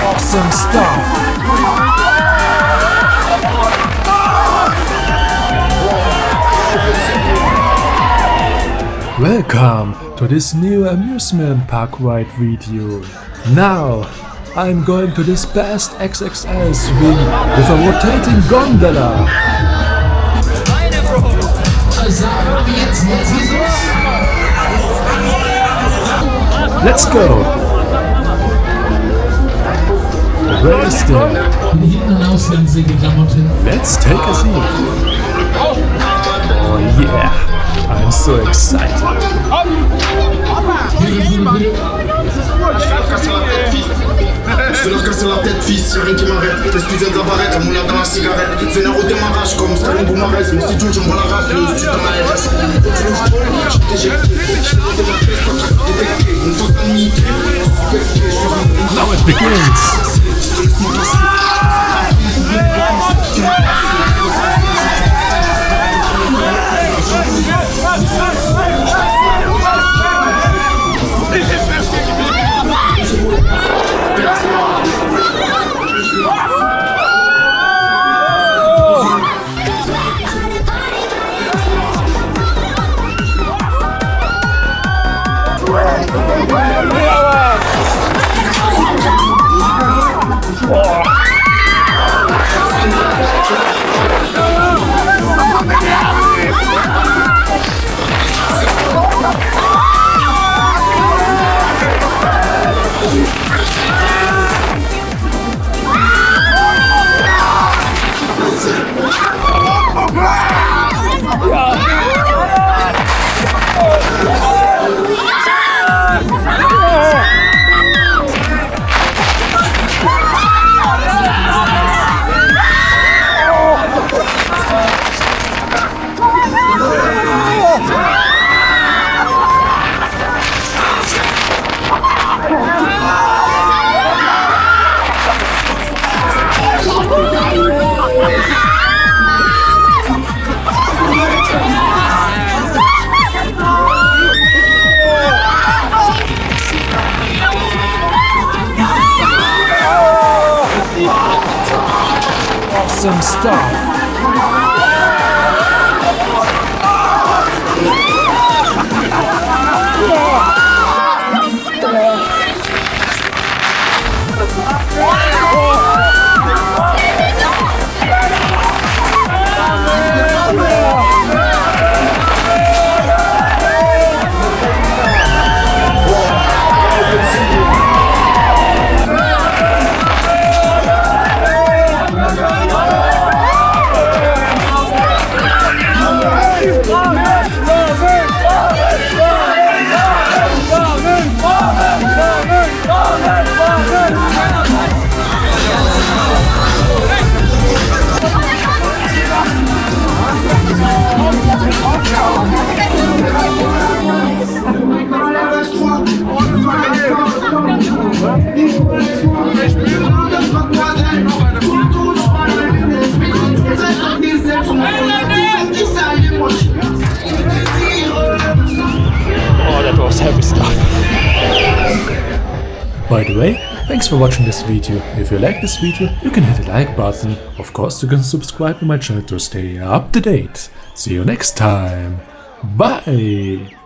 Awesome stuff! Welcome to this new amusement park ride video. Now, I'm going to this best XXL swing with a rotating gondola. Let's go! Where is there? Let's take a seat. Oh yeah, I'm so excited. Je te leur casse la tête, fils, y'a rien qui m'arrête. L'explosion de la barrette, la moulade dans la cigarette. Vénère au démarrage comme Staline Boumarès. Mon studio, j'envoie la race, le studio dans la RS. Now it begins! Awesome stuff! Oh, that was heavy stuff. By the way, thanks for watching this video. If you like this video, you can hit the like button. Of course, you can subscribe to my channel to stay up to date. See you next time. Bye!